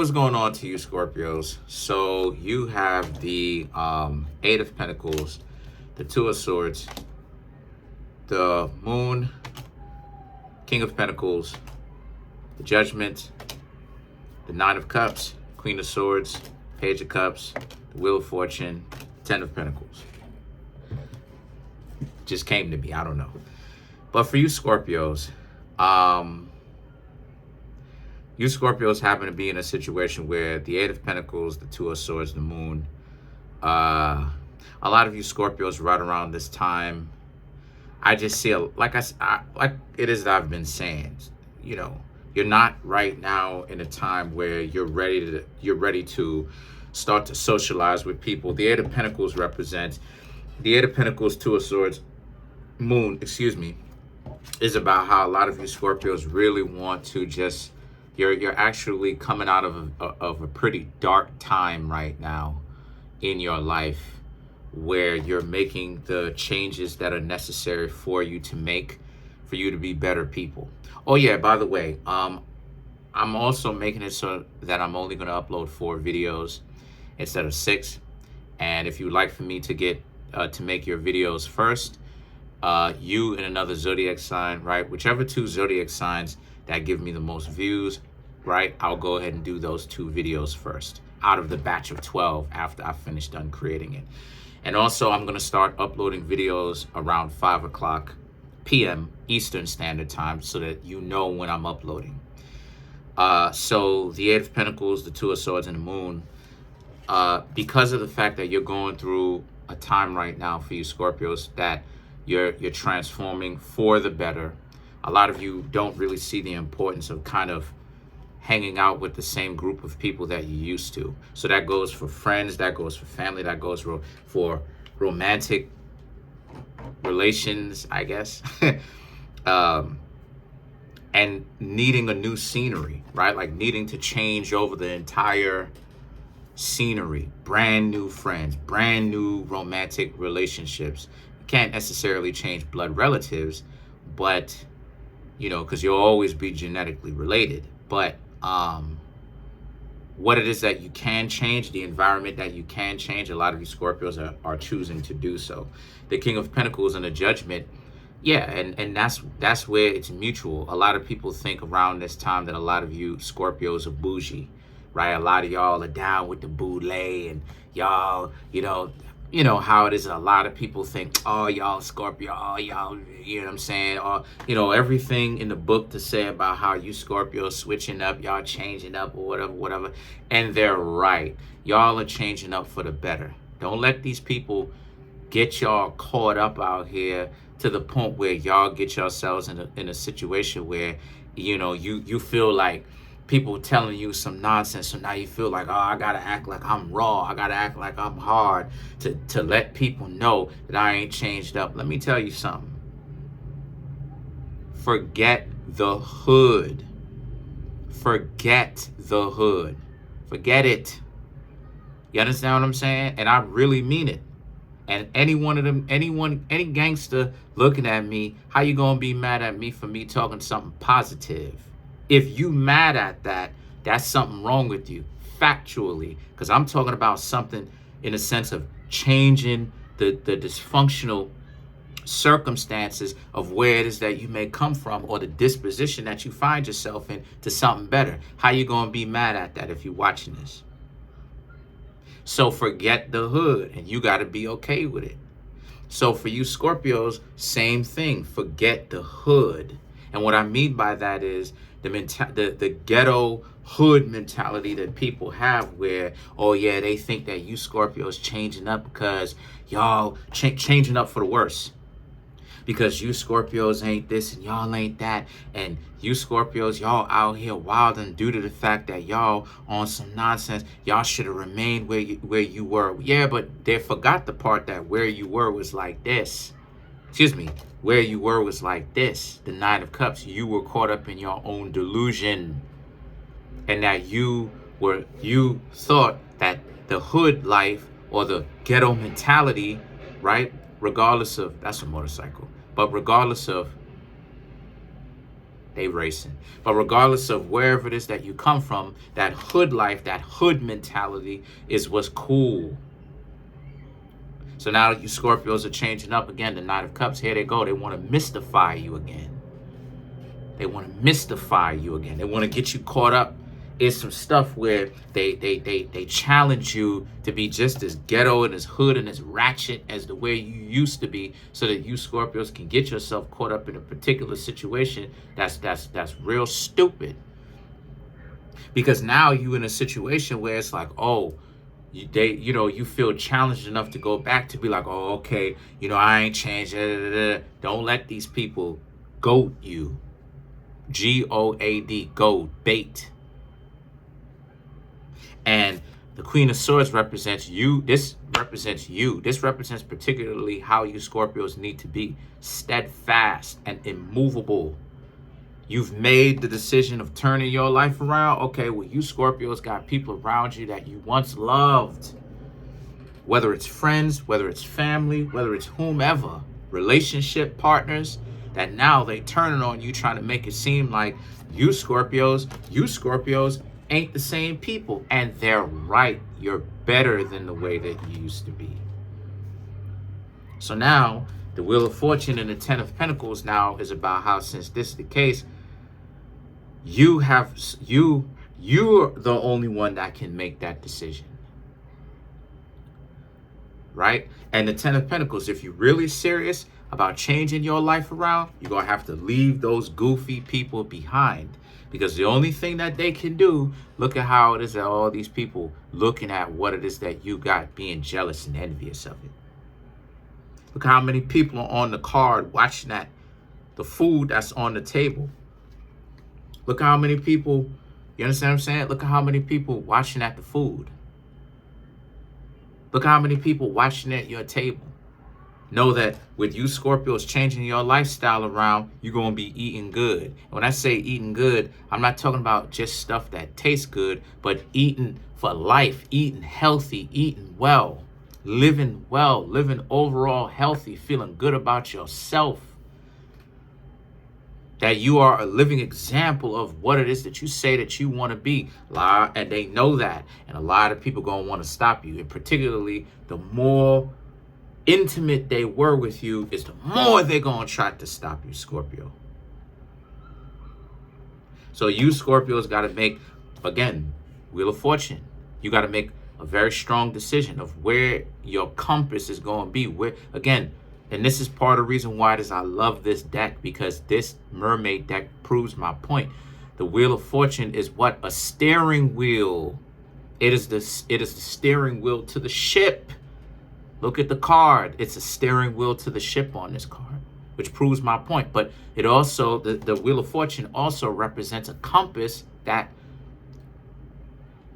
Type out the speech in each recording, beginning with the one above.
What's going on to you, Scorpios? So you have the Eight of Pentacles, the Two of Swords, the Moon, King of Pentacles, the Judgment, the Nine of Cups, Queen of Swords, Page of Cups, the Wheel of Fortune, Ten of Pentacles. Just came to me, I don't know. But for you Scorpios, you Scorpios happen to be in a situation where the Eight of Pentacles, the Two of Swords, the Moon, a lot of you Scorpios right around this time, I just see, like it is that I've been saying, you know, you're not right now in a time where you're ready to start to socialize with people. The Eight of Pentacles represents, the Eight of Pentacles, Two of Swords, Moon, excuse me, is about how a lot of you Scorpios really want to just, you're actually coming out of a pretty dark time right now in your life, where you're making the changes that are necessary for you to make, for you to be better people. Oh yeah, by the way, I'm also making it so that I'm only going to upload 4 videos instead of 6. And if you'd like for me to get to make your videos first, you and another zodiac sign, right? Whichever 2 zodiac signs that give me the most views, right? I'll go ahead and do those 2 videos first out of the batch of 12 after I finish done creating it. And also I'm going to start uploading videos around 5 o'clock p.m. Eastern Standard Time so that you know when I'm uploading. So the Eight of Pentacles, the Two of Swords, and the Moon, because of the fact that you're going through a time right now for you Scorpios that you're transforming for the better. A lot of you don't really see the importance of kind of hanging out with the same group of people that you used to. So that goes for friends, that goes for family, that goes for romantic relations, I guess. And needing a new scenery, right? Like needing to change over the entire scenery, brand new friends, brand new romantic relationships. You can't necessarily change blood relatives, but, you know, because you'll always be genetically related. But what it is that you can change, the environment that you can change, a lot of you Scorpios are choosing to do so. The King of Pentacles and the Judgment, yeah, and that's where it's mutual. A lot of people think around this time that a lot of you Scorpios are bougie, right? A lot of y'all are down with the boule, and y'all, you know how it is. A lot of people think, oh, y'all Scorpio, oh, y'all, you know what I'm saying? Or, you know, everything in the book to say about how you Scorpio switching up, y'all changing up or whatever. And they're right. Y'all are changing up for the better. Don't let these people get y'all caught up out here to the point where y'all get yourselves in a situation where, you know, you feel like people telling you some nonsense, so now you feel like, oh, I gotta act like I'm raw, I gotta act like I'm hard to let people know that I ain't changed up. Let me tell you something. Forget the hood. Forget the hood. Forget it. You understand what I'm saying? And I really mean it. And any one of them, any gangster looking at me, how you gonna be mad at me for me talking something positive? If you mad at that, that's something wrong with you, factually. Because I'm talking about something in a sense of changing the dysfunctional circumstances of where it is that you may come from, or the disposition that you find yourself in, to something better. How you gonna be mad at that if you're watching this? So forget the hood, and you gotta be okay with it. So for you Scorpios, same thing, forget the hood. And what I mean by that is the ghetto hood mentality that people have, where, oh yeah, they think that you Scorpios changing up because y'all changing up for the worse. Because you Scorpios ain't this and y'all ain't that. And you Scorpios, y'all out here wilding due to the fact that y'all on some nonsense. Y'all should have remained where you were. Yeah, but they forgot the part that where you were was like this. Excuse me. Where you were was like this. The Nine of Cups. You were caught up in your own delusion. And that you thought that the hood life or the ghetto mentality, right? Regardless of, that's a motorcycle. But regardless of They racing. But regardless of wherever it is that you come from, that hood life, that hood mentality is what's cool. So now you Scorpios are changing up again. The Knight of Cups, here they go. They want to mystify you again. They want to mystify you again. They want to get you caught up in some stuff where they challenge you to be just as ghetto and as hood and as ratchet as the way you used to be, so that you Scorpios can get yourself caught up in a particular situation that's real stupid. Because now you in a situation where it's like, oh, you feel challenged enough to go back to be like, oh, okay, I ain't changed. Don't let these people goat you. GOAD, goad, bait. And the Queen of Swords represents you. This represents you. This represents particularly how you Scorpios need to be steadfast and immovable. You've made the decision of turning your life around. Okay, well, you Scorpios got people around you that you once loved. Whether it's friends, whether it's family, whether it's whomever, relationship partners, that now they turning on you, trying to make it seem like you Scorpios ain't the same people. And they're right. You're better than the way that you used to be. So now the Wheel of Fortune and the Ten of Pentacles now is about how, since this is the case, you're the only one that can make that decision. Right? And the Ten of Pentacles, if you're really serious about changing your life around, you're going to have to leave those goofy people behind. Because the only thing that they can do, look at how it is that all these people looking at what it is that you got, being jealous and envious of it. Look how many people are on the card watching the food that's on the table. Look how many people, you understand what I'm saying? Look at how many people watching at the food. Look how many people watching at your table. Know that with you Scorpios changing your lifestyle around, you're going to be eating good. And when I say eating good, I'm not talking about just stuff that tastes good, but eating for life, eating healthy, eating well, living overall healthy, feeling good about yourself. That you are a living example of what it is that you say that you want to be. And they know that. And a lot of people going to want to stop you. And particularly, the more intimate they were with you, is the more they're going to try to stop you, Scorpio. So you Scorpios got to make, again, Wheel of Fortune. You got to make a very strong decision of where your compass is going to be. Where, again, and this is part of the reason why I love this deck, because this mermaid deck proves my point. The Wheel of Fortune is what? A steering wheel. It is the steering wheel to the ship. Look at the card. It's a steering wheel to the ship on this card, which proves my point. But it also, the Wheel of Fortune also represents a compass that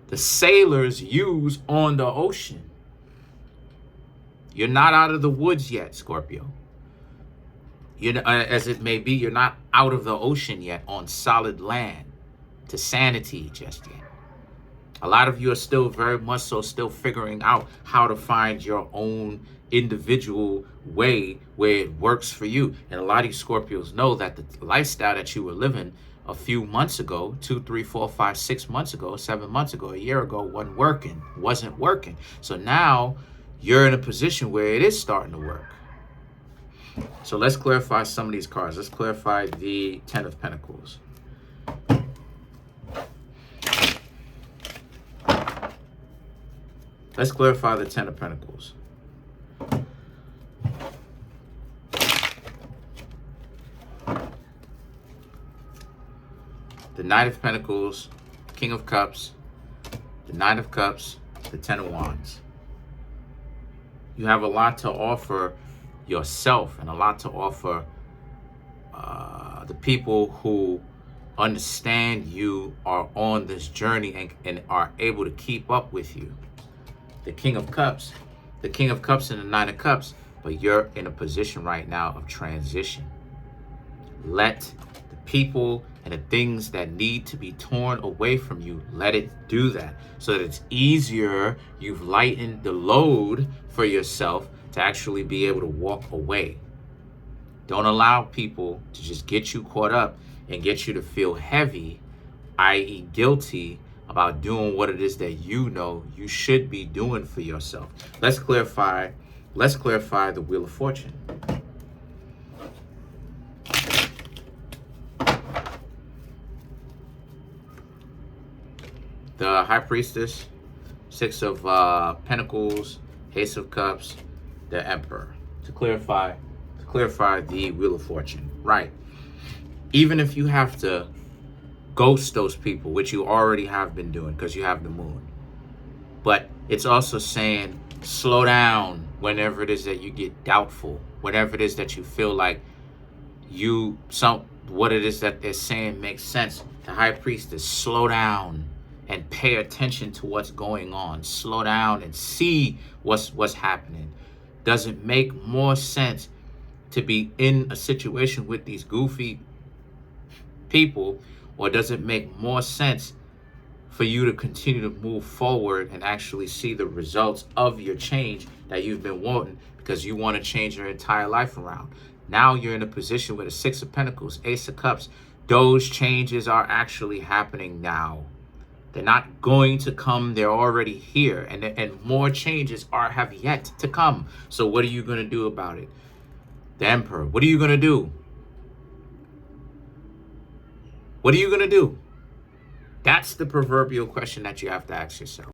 the sailors use on the ocean. You're not out of the woods yet, Scorpio. As it may be, you're not out of the ocean yet on solid land to sanity just yet. A lot of you are still very much so still figuring out how to find your own individual way where it works for you. And a lot of you Scorpios know that the lifestyle that you were living a few months ago, 2, 3, 4, 5, 6 months ago, 7 months ago, a year ago, wasn't working. So now you're in a position where it is starting to work. So let's clarify some of these cards. Let's clarify the Ten of Pentacles. Let's clarify the Ten of Pentacles. The Knight of Pentacles, King of Cups, the Knight of Cups, the Ten of Wands. You have a lot to offer yourself and a lot to offer the people who understand you are on this journey and are able to keep up with you. The King of Cups and the Nine of Cups, but you're in a position right now of transition. Let the people and the things that need to be torn away from you, let it do that so that it's easier. You've lightened the load for yourself to actually be able to walk away. Don't allow people to just get you caught up and get you to feel heavy, i.e. guilty, about doing what it is that you know you should be doing for yourself. Let's clarify the Wheel of Fortune. The High Priestess, Six of Pentacles, Ace of Cups, the Emperor. To clarify the Wheel of Fortune. Right. Even if you have to ghost those people, which you already have been doing because you have the Moon. But it's also saying slow down whenever it is that you get doubtful, whenever it is that you feel like what it is that they're saying makes sense. The High Priestess, slow down and pay attention to what's going on. Slow down and see what's happening. Does it make more sense to be in a situation with these goofy people, or does it make more sense for you to continue to move forward and actually see the results of your change that you've been wanting, because you want to change your entire life around? Now you're in a position with a Six of Pentacles, Ace of Cups. Those changes are actually happening now. They're not going to come. They're already here. And more changes have yet to come. So what are you going to do about it? The Emperor, what are you going to do? What are you going to do? That's the proverbial question that you have to ask yourself.